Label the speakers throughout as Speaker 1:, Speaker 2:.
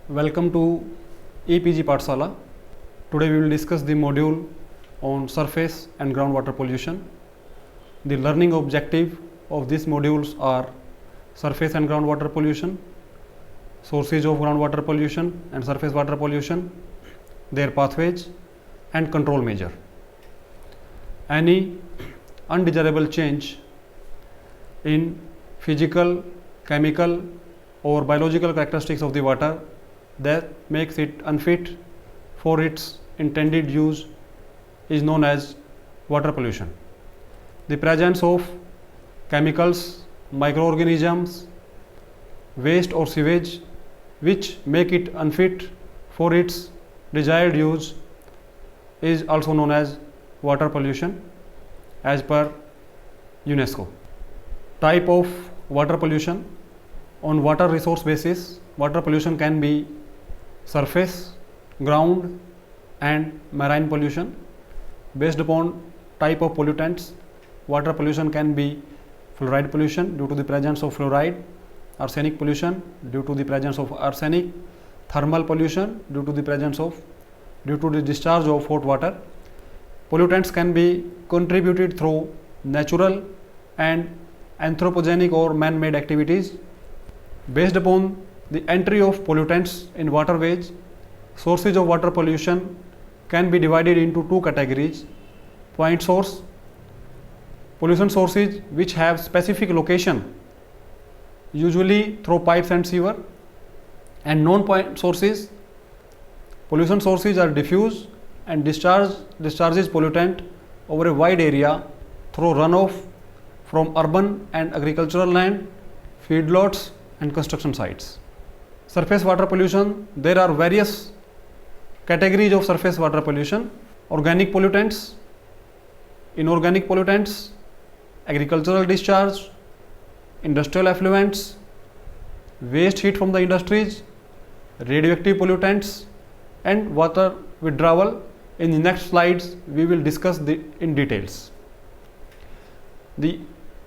Speaker 1: Welcome to EPG Pathshala. Today we will discuss the module on surface and groundwater pollution. The learning objective of these modules are surface and groundwater pollution, sources of groundwater pollution and surface water pollution, their pathways and control measure. Any undesirable change in physical, chemical or biological characteristics of the water that makes it unfit for its intended use is known as water pollution. The presence of chemicals, microorganisms, waste or sewage which make it unfit for its desired use is also known as water pollution as per UNESCO. Type of water pollution. On water resource basis, water pollution can be surface, ground and marine pollution. Based upon type of pollutants, water pollution can be fluoride pollution due to the presence of fluoride, arsenic pollution due to the presence of arsenic, thermal pollution due to the discharge of hot water. Pollutants can be contributed through natural and anthropogenic or man-made activities. Based upon the entry of pollutants in waterways, sources of water pollution can be divided into two categories: point source, pollution sources which have specific location, usually through pipes and sewer, and non-point sources. Pollution sources are diffuse and discharges pollutant over a wide area through runoff from urban and agricultural land, feedlots and construction sites. Surface water pollution. There are various categories of surface water pollution: organic pollutants, inorganic pollutants, agricultural discharge, industrial effluents, waste heat from the industries, radioactive pollutants and water withdrawal. In the next slides we will discuss in details. The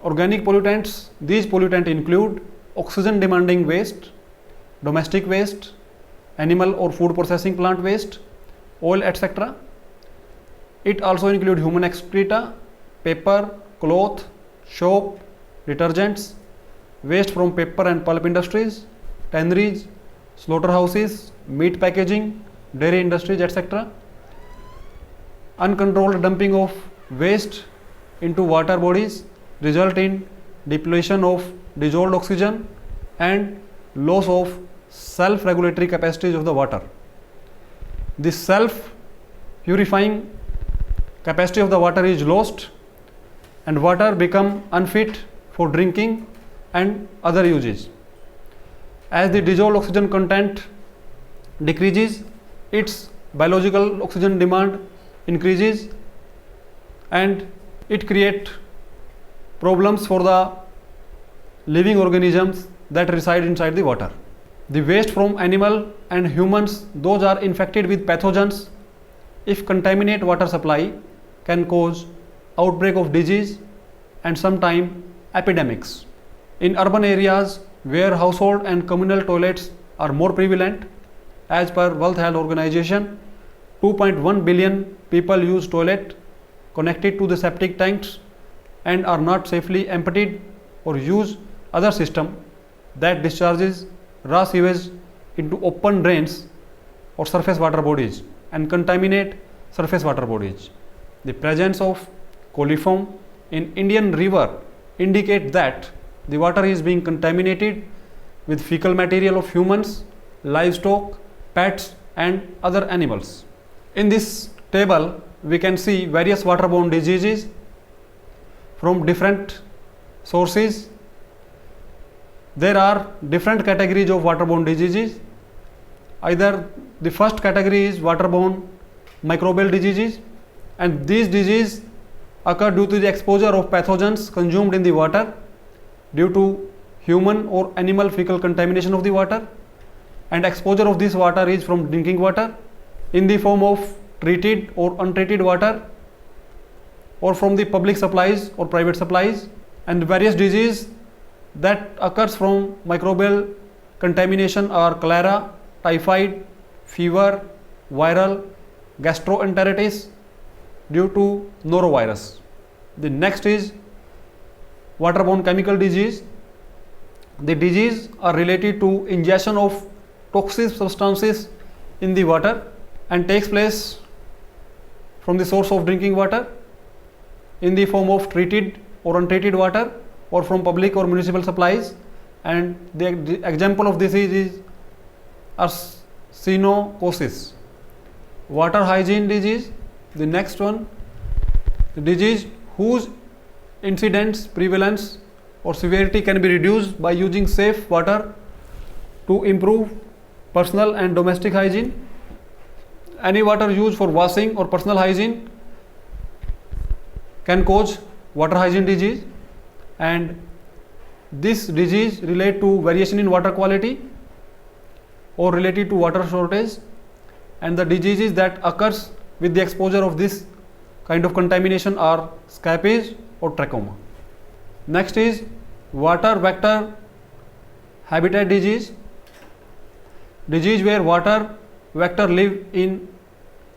Speaker 1: organic pollutants. These pollutants include oxygen demanding waste, domestic waste, animal or food processing plant waste, oil, etc. It also includes human excreta, paper, cloth, soap, detergents, waste from paper and pulp industries, tanneries, slaughterhouses, meat packaging, dairy industries, etc. Uncontrolled dumping of waste into water bodies result in depletion of dissolved oxygen and loss of self-regulatory capacities of the water. This self-purifying capacity of the water is lost and water become unfit for drinking and other uses. As the dissolved oxygen content decreases, its biological oxygen demand increases and it creates problems for the living organisms that reside inside the water. The waste from animal and humans, those are infected with pathogens, if contaminate water supply, can cause outbreak of disease and sometimes epidemics. In urban areas where household and communal toilets are more prevalent, as per World Health Organization, 2.1 billion people use toilet connected to the septic tanks and are not safely emptied or use other system that discharges raw sewage into open drains or surface water bodies and contaminate surface water bodies. The presence of coliform in Indian river indicate that the water is being contaminated with fecal material of humans, livestock, pets and other animals. In this table we can see various waterborne diseases from different sources. There are different categories of waterborne diseases. Either the first category is waterborne microbial diseases, and these diseases occur due to the exposure of pathogens consumed in the water due to human or animal fecal contamination of the water, and exposure of this water is from drinking water in the form of treated or untreated water or from the public supplies or private supplies, and various diseases that occurs from microbial contamination are cholera, typhoid, fever, viral, gastroenteritis due to norovirus. The next is waterborne chemical disease. The disease are related to ingestion of toxic substances in the water and takes place from the source of drinking water in the form of treated or untreated water or from public or municipal supplies, and the example of this is arsenocosis. Water hygiene disease. The next one, the disease whose incidence, prevalence or severity can be reduced by using safe water to improve personal and domestic hygiene. Any water used for washing or personal hygiene can cause water hygiene disease, and this disease relate to variation in water quality or related to water shortage, and the diseases that occurs with the exposure of this kind of contamination are scabies or trachoma. Next is water vector habitat disease. Disease where water vector live in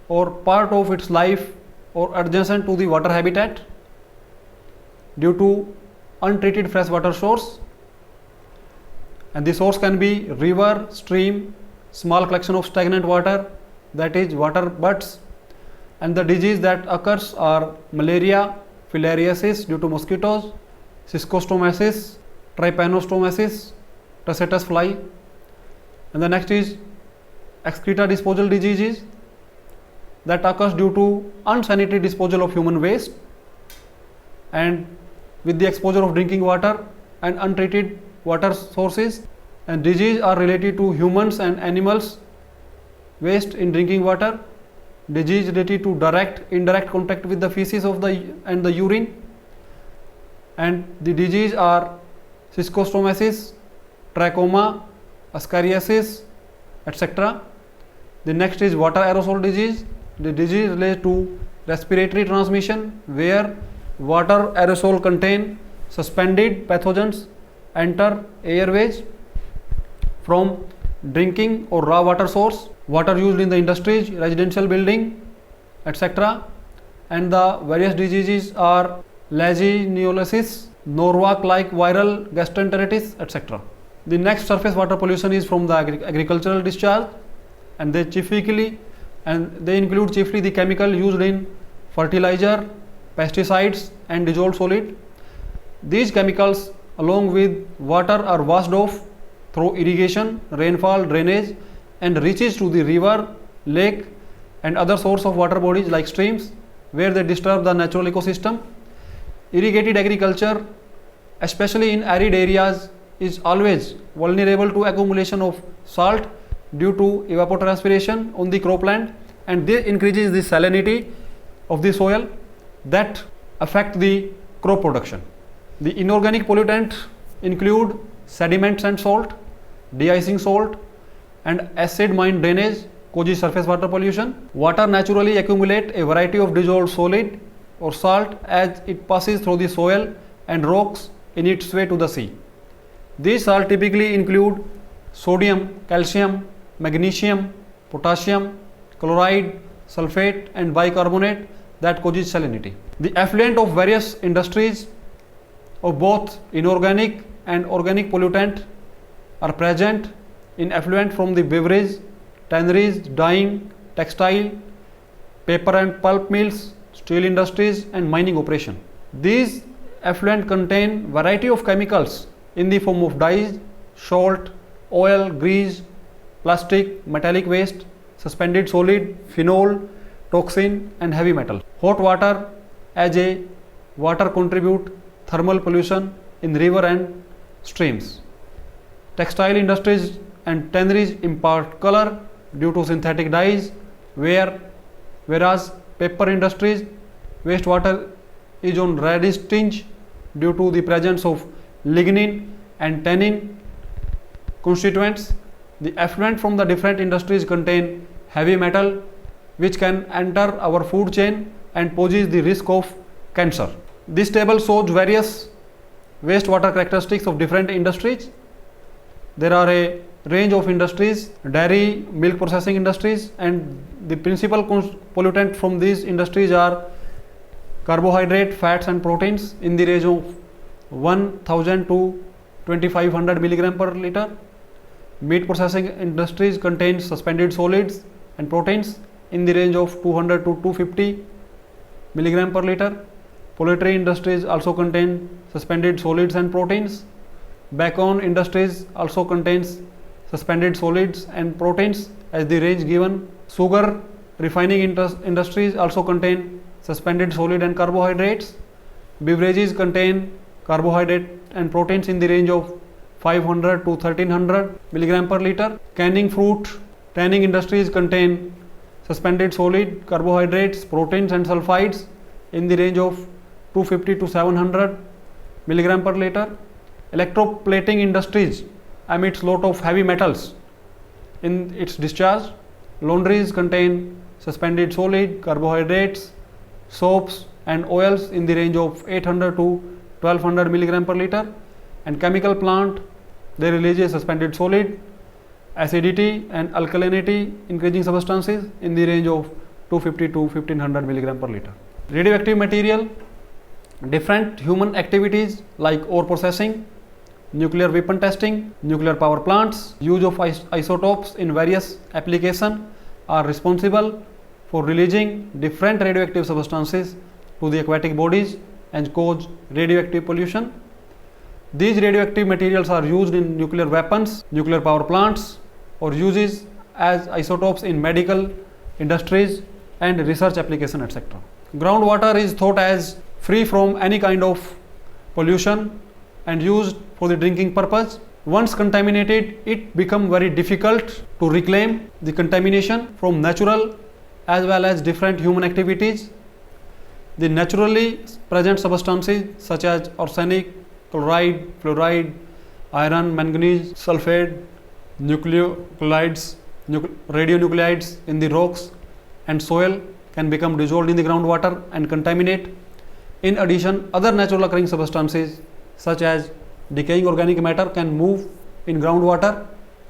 Speaker 1: or part of its life or adjacent to the water habitat due to untreated freshwater source, and the source can be river, stream, small collection of stagnant water, that is water butts, and the disease that occurs are malaria, filariasis due to mosquitoes, schistosomiasis, trypanosomiasis, tacitus fly, and the next is excreta disposal diseases that occurs due to unsanitary disposal of human waste and with the exposure of drinking water and untreated water sources, and disease are related to humans and animals waste in drinking water, disease related to direct indirect contact with the feces of the and the urine, and the disease are schistosomiasis, trachoma, ascariasis, etc. The next is water aerosol disease. The disease relates to respiratory transmission where water aerosol contain suspended pathogens enter airways from drinking or raw water source, water used in the industries, residential building, etc. And the various diseases are legionellosis, Norwalk like viral gastroenteritis, etc. The next surface water pollution is from the agricultural discharge, and they include chiefly the chemical used in fertilizer, pesticides and dissolved solid. These chemicals along with water are washed off through irrigation, rainfall, drainage, and reaches to the river, lake and other source of water bodies like streams where they disturb the natural ecosystem. Irrigated agriculture, especially in arid areas, is always vulnerable to accumulation of salt due to evapotranspiration on the cropland, and this increases the salinity of the soil that affect the crop production. The inorganic pollutants include sediments and salt, de-icing salt and acid mine drainage causes surface water pollution. Water naturally accumulate a variety of dissolved solid or salt as it passes through the soil and rocks in its way to the sea. These salts typically include sodium, calcium, magnesium, potassium, chloride, sulfate and bicarbonate that causes salinity. The effluent of various industries of both inorganic and organic pollutant are present in effluent from the beverage, tanneries, dyeing, textile, paper and pulp mills, steel industries and mining operation. These effluent contain variety of chemicals in the form of dyes, salt, oil, grease, plastic, metallic waste, suspended solid, phenol, toxin and heavy metal. Hot water as a water contribute thermal pollution in river and streams. Textile industries and tanneries impart color due to synthetic dyes, whereas paper industries wastewater is on reddish tinge due to the presence of lignin and tannin constituents. The effluent from the different industries contain heavy metal which can enter our food chain and poses the risk of cancer. This table shows various wastewater characteristics of different industries. There are a range of industries, dairy, milk processing industries, and the principal pollutant from these industries are carbohydrate, fats and proteins in the range of 1000 to 2500 milligram per liter. Meat processing industries contain suspended solids and proteins in the range of 200 to 250 milligram per liter. Poultry industries also contain suspended solids and proteins. Bacon industries also contains suspended solids and proteins as the range given. Sugar refining industries also contain suspended solid and carbohydrates. Beverages contain carbohydrate and proteins in the range of 500 to 1300 milligram per liter. Tanning industries contain suspended solid, carbohydrates, proteins and sulfides in the range of 250 to 700 milligram per liter. Electroplating industries emits lot of heavy metals in its discharge. Laundries contain suspended solid, carbohydrates, soaps and oils in the range of 800 to 1200 milligram per liter. And chemical plant, they release a suspended solid, acidity and alkalinity increasing substances in the range of 250 to 1500 milligram per liter. Radioactive material, different human activities like ore processing, nuclear weapon testing, nuclear power plants, use of isotopes in various applications are responsible for releasing different radioactive substances to the aquatic bodies and cause radioactive pollution. These radioactive materials are used in nuclear weapons, nuclear power plants, or uses as isotopes in medical industries and research application, etc. Groundwater is thought as free from any kind of pollution and used for the drinking purpose. Once contaminated, it becomes very difficult to reclaim the contamination from natural as well as different human activities. The naturally present substances such as arsenic, chloride, fluoride, iron, manganese, sulfate, nucleotides, radionuclides in the rocks and soil can become dissolved in the groundwater and contaminate. In addition, other natural occurring substances such as decaying organic matter can move in groundwater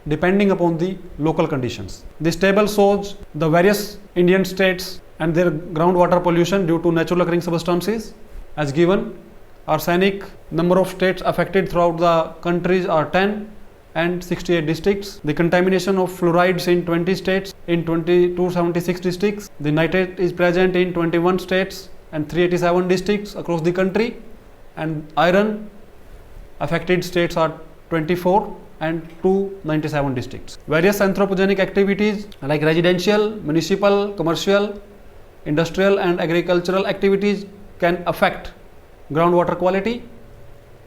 Speaker 1: depending upon the local conditions. This table shows the various Indian states and their groundwater pollution due to natural occurring substances as given. Arsenic, number of states affected throughout the countries are 10 and 68 districts. The contamination of fluorides in 20 states in 276 districts. The nitrate is present in 21 states and 387 districts across the country. And iron affected states are 24 and 297 districts. Various anthropogenic activities like residential, municipal, commercial, industrial and agricultural activities can affect groundwater quality.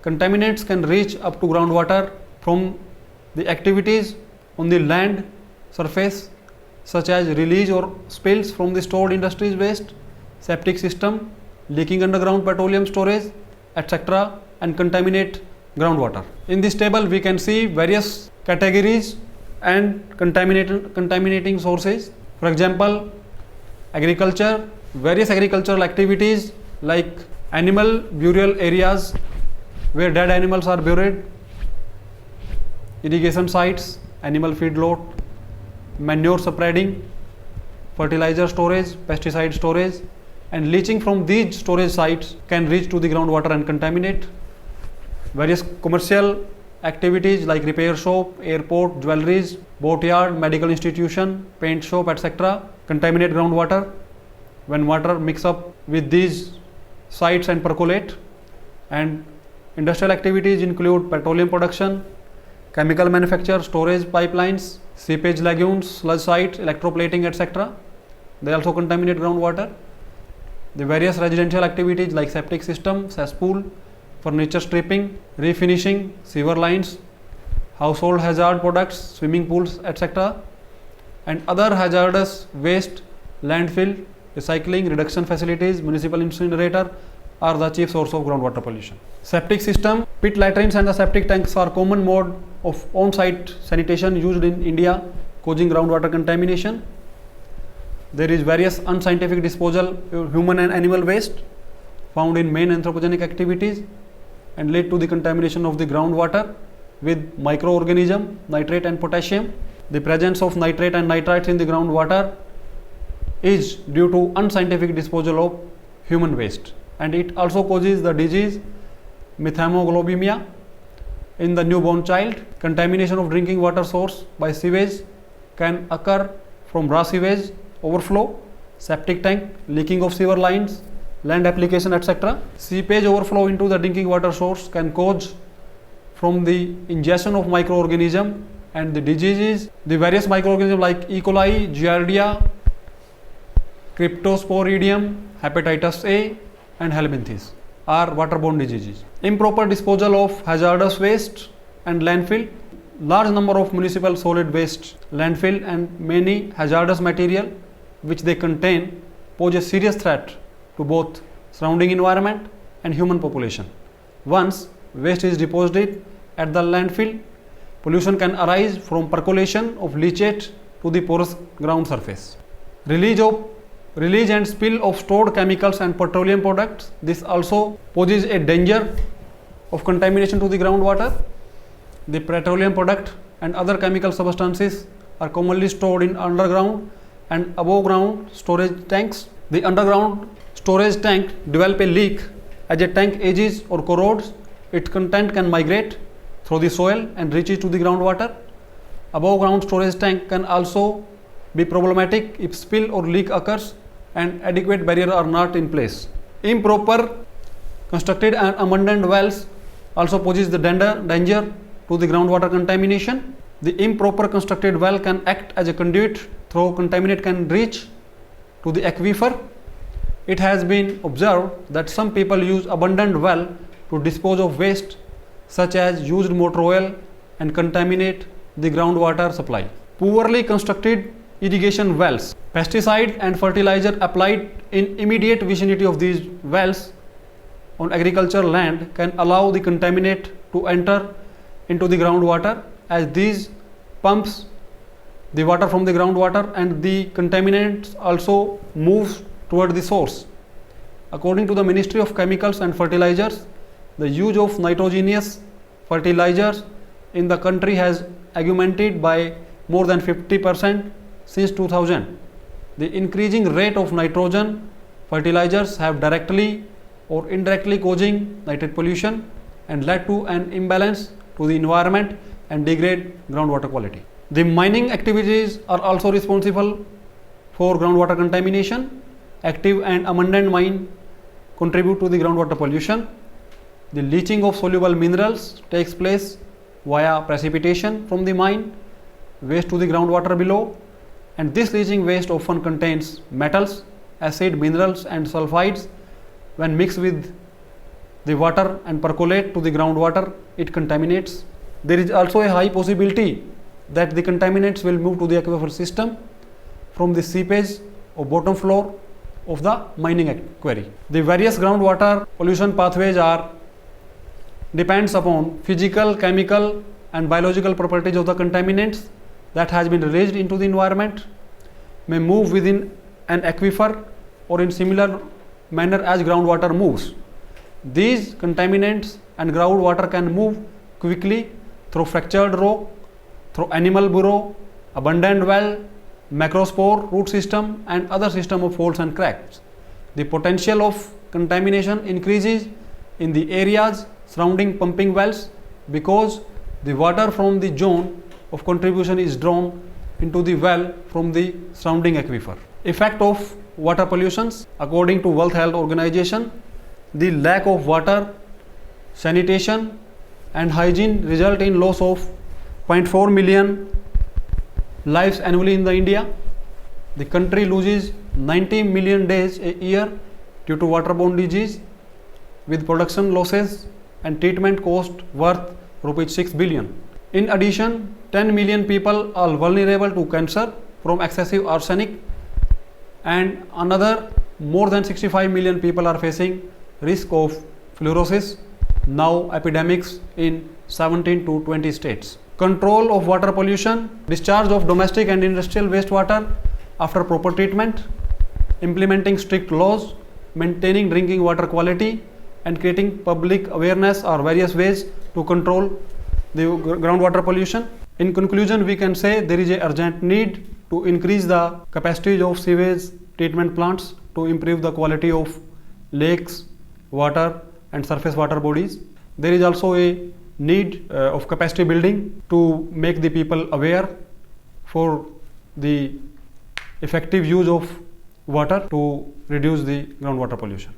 Speaker 1: Contaminants can reach up to groundwater from the activities on the land surface such as release or spills from the stored industries waste, septic system, leaking underground petroleum storage, etc. and contaminate groundwater. In this table we can see various categories and contaminating sources. For example, agriculture, various agricultural activities like animal burial areas where dead animals are buried, irrigation sites, animal feedlot, manure spreading, fertilizer storage, pesticide storage, and leaching from these storage sites can reach to the groundwater and contaminate. Various commercial activities like repair shop, airport, jewelries, boatyard, medical institution, paint shop, etc. contaminate groundwater when water mix up with these sites and percolate. And industrial activities include petroleum production, chemical manufacture, storage pipelines, seepage lagoons, sludge sites, electroplating, etc. They also contaminate groundwater. The various residential activities like septic system, cesspool, furniture stripping, refinishing, sewer lines, household hazard products, swimming pools, etc. and other hazardous waste, landfill, recycling, reduction facilities, municipal incinerator are the chief source of groundwater pollution. Septic system, pit latrines and the septic tanks are common mode of on-site sanitation used in India, causing groundwater contamination. There is various unscientific disposal of human and animal waste found in main anthropogenic activities and lead to the contamination of the groundwater with microorganism, nitrate and potassium. The presence of nitrate and nitrites in the groundwater is due to unscientific disposal of human waste, and it also causes the disease methanoglobemia in the newborn child. Contamination of drinking water source by sewage can occur from raw sewage overflow, septic tank, leaking of sewer lines, land application, etc. Seepage overflow into the drinking water source can cause from the ingestion of microorganism and the diseases. The various microorganisms like E. coli, Giardia, Cryptosporidium, hepatitis A and helminthes are waterborne diseases. Improper disposal of hazardous waste and landfill. Large number of municipal solid waste, landfill and many hazardous material which they contain pose a serious threat to both surrounding environment and human population. Once waste is deposited at the landfill, pollution can arise from percolation of leachate to the porous ground surface. Release and spill of stored chemicals and petroleum products. This also poses a danger of contamination to the groundwater. The petroleum product and other chemical substances are commonly stored in underground and above ground storage tanks. The underground storage tank develop a leak as a tank ages or corrodes. Its content can migrate through the soil and reaches to the groundwater. Above ground storage tank can also be problematic if spill or leak occurs and adequate barriers are not in place. Improper constructed and abandoned wells also poses the danger to the groundwater contamination. The improper constructed well can act as a conduit through contaminant can reach to the aquifer. It has been observed that some people use abandoned well to dispose of waste such as used motor oil and contaminate the groundwater supply. Poorly constructed irrigation wells. Pesticide and fertilizer applied in immediate vicinity of these wells on agricultural land can allow the contaminant to enter into the groundwater, as these pumps the water from the groundwater and the contaminants also moves toward the source. According to the Ministry of Chemicals and Fertilizers, the use of nitrogenous fertilizers in the country has augmented by more than 50% since 2000. The increasing rate of nitrogen fertilizers have directly or indirectly causing nitrate pollution and led to an imbalance to the environment and degrade groundwater quality. The mining activities are also responsible for groundwater contamination. Active and abandoned mine contribute to the groundwater pollution. The leaching of soluble minerals takes place via precipitation from the mine waste to the groundwater below, and this leaching waste often contains metals, acid, minerals and sulfides. When mixed with the water and percolate to the groundwater, it contaminates. There is also a high possibility that the contaminants will move to the aquifer system from the seepage or bottom floor of the mining quarry. The various groundwater pollution pathways depends upon physical, chemical and biological properties of the contaminants that has been released into the environment, may move within an aquifer or in similar manner as groundwater moves. These contaminants and groundwater can move quickly through fractured rock, through animal burrow, abandoned well, macrospore root system and other system of holes and cracks. The potential of contamination increases in the areas surrounding pumping wells because the water from the zone of contribution is drawn into the well from the surrounding aquifer. Effect of water pollutions. According to World Health Organization, the lack of water, sanitation and hygiene result in loss of 0.4 million lives annually in the India. The country loses 90 million days a year due to waterborne disease, with production losses and treatment cost worth rupees 6 billion. In addition, 10 million people are vulnerable to cancer from excessive arsenic, and another more than 65 million people are facing risk of fluorosis, now epidemics in 17 to 20 states. Control of water pollution. Discharge of domestic and industrial wastewater after proper treatment. Implementing strict laws. Maintaining drinking water quality and creating public awareness are various ways to control the groundwater pollution. In conclusion, we can say there is a urgent need to increase the capacity of sewage treatment plants to improve the quality of lakes, water and surface water bodies. There is also a need of capacity building to make the people aware for the effective use of water to reduce the groundwater pollution.